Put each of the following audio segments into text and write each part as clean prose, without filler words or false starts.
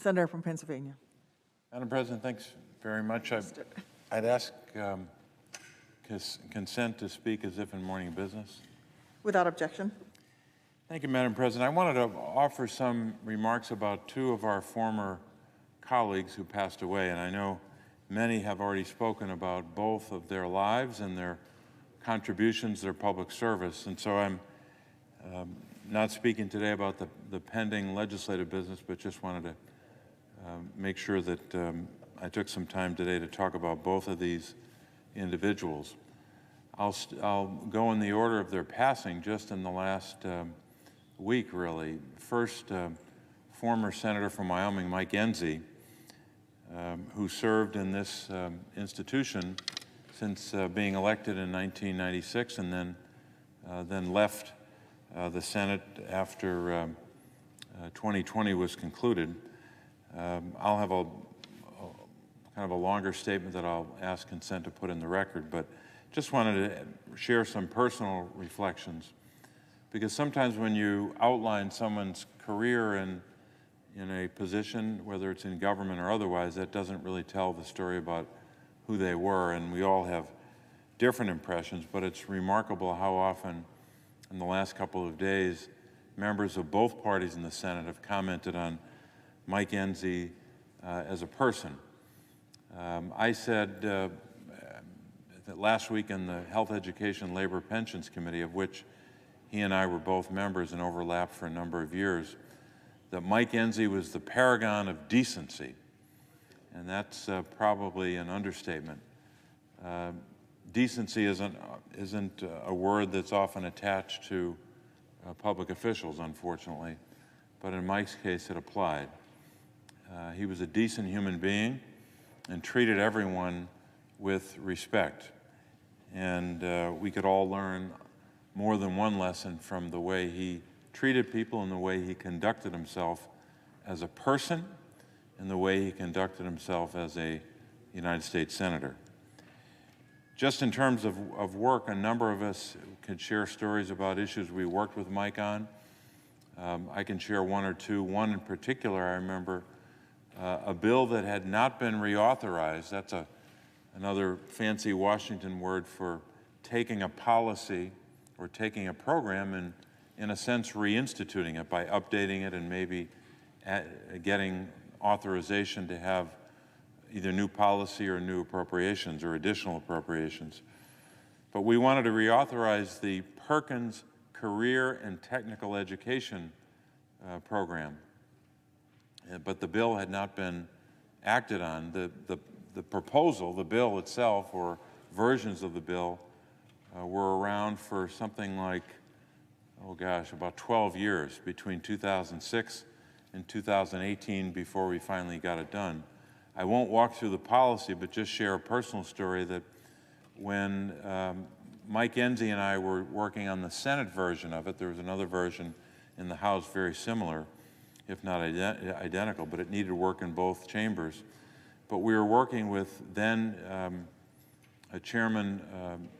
Senator from Pennsylvania. Madam President, thanks very much. I'd ask consent to speak as if in morning business. Without objection. Thank you, Madam President. I wanted to offer some remarks about two of our former colleagues who passed away, and I know many have already spoken about both of their lives and their contributions to their public service, and so I'm not speaking today about the pending legislative business, but just wanted to make sure that I took some time today to talk about both of these individuals. I'll go in the order of their passing just in the last week, really. First, former Senator from Wyoming, Mike Enzi, who served in this institution since being elected in 1996 and then left the Senate after 2020 was concluded. I'll have a kind of a longer statement that I'll ask consent to put in the record, but just wanted to share some personal reflections, because sometimes when you outline someone's career in a position, whether it's in government or otherwise, that doesn't really tell the story about who they were, and we all have different impressions, but it's remarkable how often in the last couple of days members of both parties in the Senate have commented on Mike Enzi as a person. I said that last week in the Health, Education, Labor, Pensions Committee, of which he and I were both members and overlapped for a number of years, that Mike Enzi was the paragon of decency, and that's probably an understatement. Decency isn't a word that's often attached to public officials, unfortunately, but in Mike's case it applied. He was a decent human being and treated everyone with respect. And we could all learn more than one lesson from the way he treated people and the way he conducted himself as a person and the way he conducted himself as a United States Senator. Just in terms of work, a number of us could share stories about issues we worked with Mike on. I can share one or two. One in particular, I remember a bill that had not been reauthorized. That's another fancy Washington word for taking a policy or taking a program and, in a sense, reinstituting it by updating it and maybe getting authorization to have either new policy or new appropriations or additional appropriations. But we wanted to reauthorize the Perkins Career and Technical Education program. But the bill had not been acted on. The proposal, the bill itself, or versions of the bill, were around for something like, oh gosh, about 12 years, between 2006 and 2018 before we finally got it done. I won't walk through the policy, but just share a personal story that when Mike Enzi and I were working on the Senate version of it, there was another version in the House very similar, if not identical, but it needed work in both chambers. But we were working with then Chairman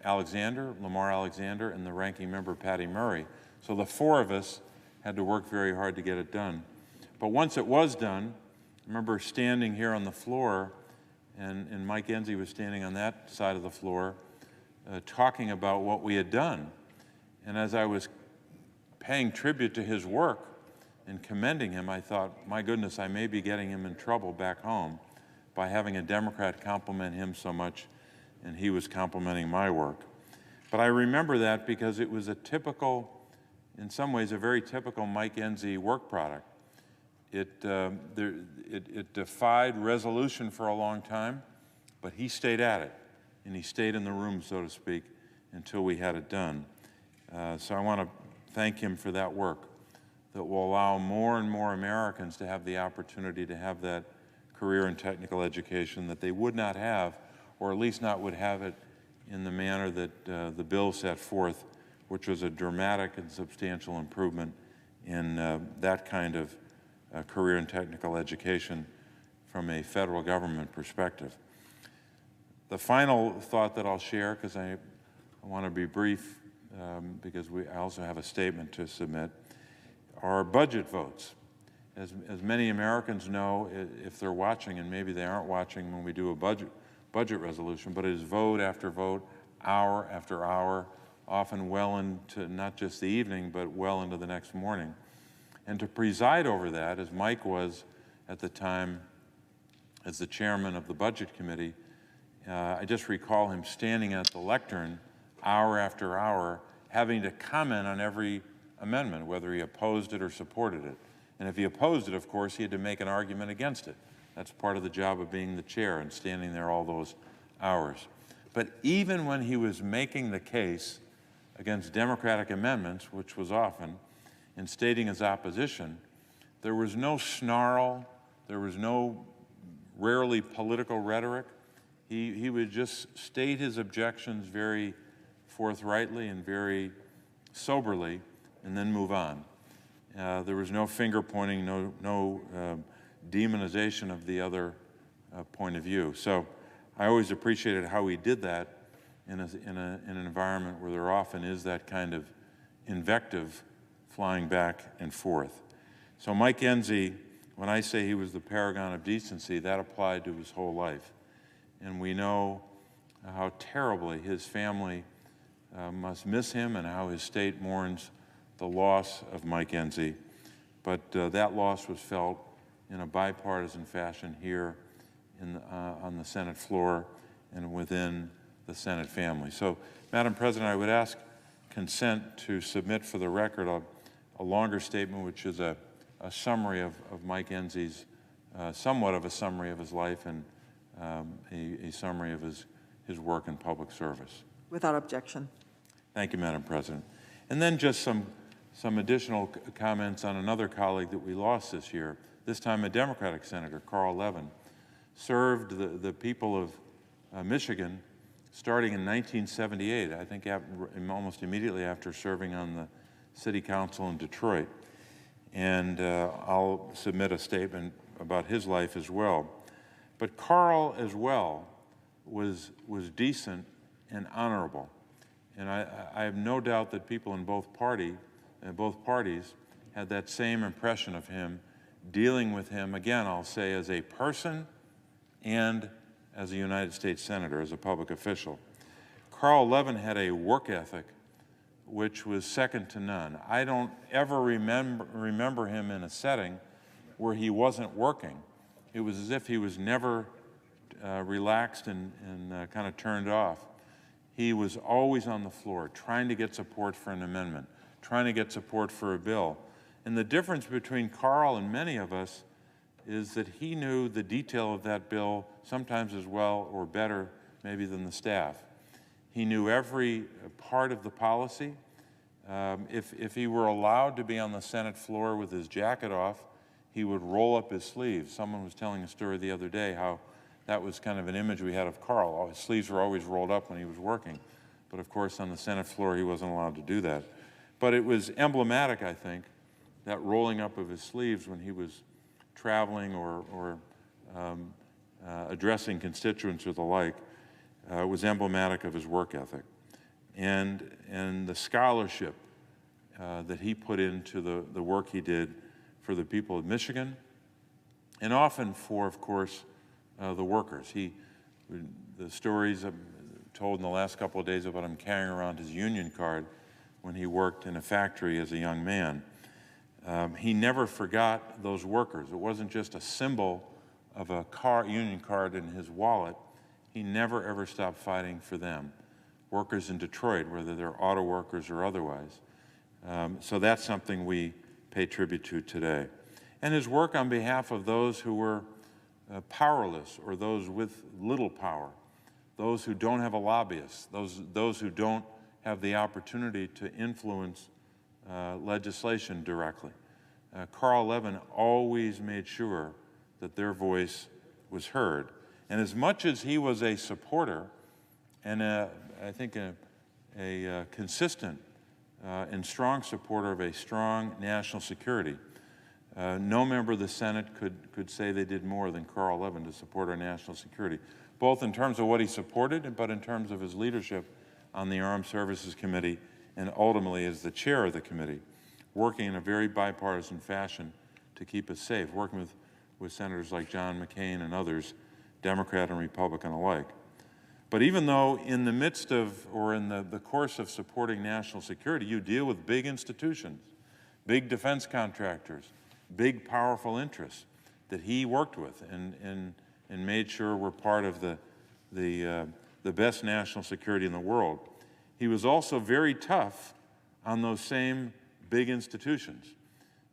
Lamar Alexander, and the ranking member, Patty Murray. So the four of us had to work very hard to get it done. But once it was done, I remember standing here on the floor, and Mike Enzi was standing on that side of the floor, talking about what we had done. And as I was paying tribute to his work and commending him, I thought, my goodness, I may be getting him in trouble back home by having a Democrat compliment him so much, and he was complimenting my work. But I remember that because it was a typical, in some ways, a very typical Mike Enzi work product. It defied resolution for a long time, but he stayed at it, and he stayed in the room, so to speak, until we had it done. So I want to thank him for that work that will allow more and more Americans to have the opportunity to have that career and technical education that they would not have, or at least not would have it in the manner that the bill set forth, which was a dramatic and substantial improvement in that kind of career and technical education from a federal government perspective. The final thought that I'll share, because I want to be brief, because I also have a statement to submit, are budget votes. as many Americans know, if they're watching, and maybe they aren't watching when we do a budget resolution, but it is vote after vote, hour after hour, often well into not just the evening, but well into the next morning. And to preside over that, as Mike was at the time as the chairman of the Budget Committee, I just recall him standing at the lectern hour after hour, having to comment on every amendment, whether he opposed it or supported it. And if he opposed it, of course, he had to make an argument against it. That's part of the job of being the chair and standing there all those hours. But even when he was making the case against Democratic amendments, which was often, in stating his opposition, there was no snarl, there was no rarely political rhetoric. He would just state his objections very forthrightly and very soberly, and then move on. There was no finger pointing, no demonization of the other point of view. So I always appreciated how he did that in an environment where there often is that kind of invective flying back and forth. So Mike Enzi, when I say he was the paragon of decency, that applied to his whole life. And we know how terribly his family must miss him and how his state mourns the loss of Mike Enzi. But that loss was felt in a bipartisan fashion here on the Senate floor and within the Senate family. So, Madam President, I would ask consent to submit for the record a longer statement, which is a summary of Mike Enzi's, somewhat of a summary of his life and a summary of his work in public service. Without objection. Thank you, Madam President. And then just some additional comments on another colleague that we lost this year, this time a Democratic Senator, Carl Levin, served the people of Michigan starting in 1978, I think almost immediately after serving on the City Council in Detroit. And I'll submit a statement about his life as well. But Carl, as well, was decent and honorable. And I have no doubt that people in both parties had that same impression of him, dealing with him, again, I'll say, as a person and as a United States Senator, as a public official. Carl Levin had a work ethic which was second to none. I don't ever remember him in a setting where he wasn't working. It was as if he was never relaxed and kind of turned off. He was always on the floor, trying to get support for an amendment, trying to get support for a bill. And the difference between Carl and many of us is that he knew the detail of that bill sometimes as well or better maybe than the staff. He knew every part of the policy. If he were allowed to be on the Senate floor with his jacket off, he would roll up his sleeves. Someone was telling a story the other day how that was kind of an image we had of Carl. His sleeves were always rolled up when he was working. But of course, on the Senate floor, he wasn't allowed to do that. But it was emblematic, I think, that rolling up of his sleeves when he was traveling or addressing constituents or the like was emblematic of his work ethic. And the scholarship that he put into the work he did for the people of Michigan, and often for, of course, the workers. The stories told in the last couple of days about him carrying around his union card when he worked in a factory as a young man. He never forgot those workers. It wasn't just a symbol of a union card in his wallet. He never, ever stopped fighting for them. Workers in Detroit, whether they're auto workers or otherwise. So that's something we pay tribute to today. And his work on behalf of those who were powerless or those with little power, those who don't have a lobbyist, those who don't have the opportunity to influence legislation directly. Carl Levin always made sure that their voice was heard. And as much as he was a supporter and I think a consistent and strong supporter of a strong national security, no member of the Senate could say they did more than Carl Levin to support our national security, both in terms of what he supported, but in terms of his leadership on the Armed Services Committee and ultimately as the chair of the committee, working in a very bipartisan fashion to keep us safe, working with senators like John McCain and others, Democrat and Republican alike. But even though in the midst of, or in the course of supporting national security, you deal with big institutions, big defense contractors, big powerful interests that he worked with and made sure were part of the best national security in the world. He was also very tough on those same big institutions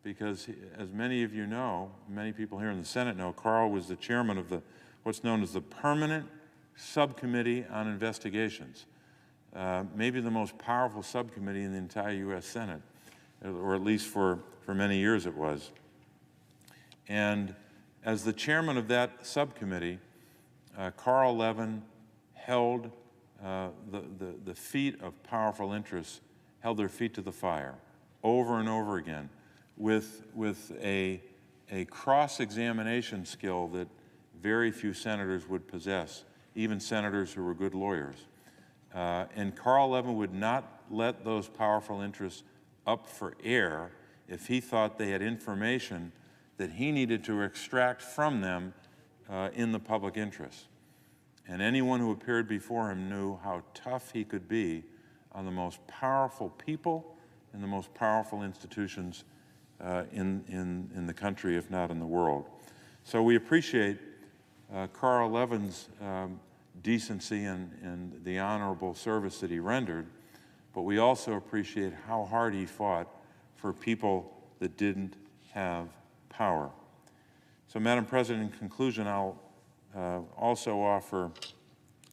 because, as many of you know, many people here in the Senate know, Carl was the chairman of what's known as the Permanent Subcommittee on Investigations, maybe the most powerful subcommittee in the entire U.S. Senate, or at least for many years it was. And as the chairman of that subcommittee, Carl Levin held the feet of powerful interests, held their feet to the fire over and over again with a cross-examination skill that very few senators would possess, even senators who were good lawyers. And Carl Levin would not let those powerful interests up for air if he thought they had information that he needed to extract from them in the public interest. And anyone who appeared before him knew how tough he could be on the most powerful people and the most powerful institutions in the country, if not in the world. So we appreciate Carl Levin's decency and the honorable service that he rendered, but we also appreciate how hard he fought for people that didn't have power. So, Madam President, in conclusion, I'll also offer,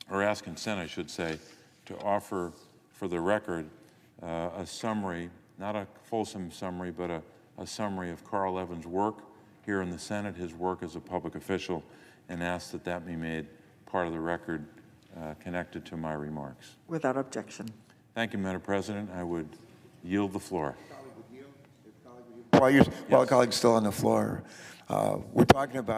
or ask consent, I should say, to offer for the record a summary, not a fulsome summary, but a summary of Carl Levin's work here in the Senate, his work as a public official, and ask that that be made part of the record connected to my remarks. Without objection. Thank you, Madam President. I would yield the floor. While a colleague's still on the floor, we're talking about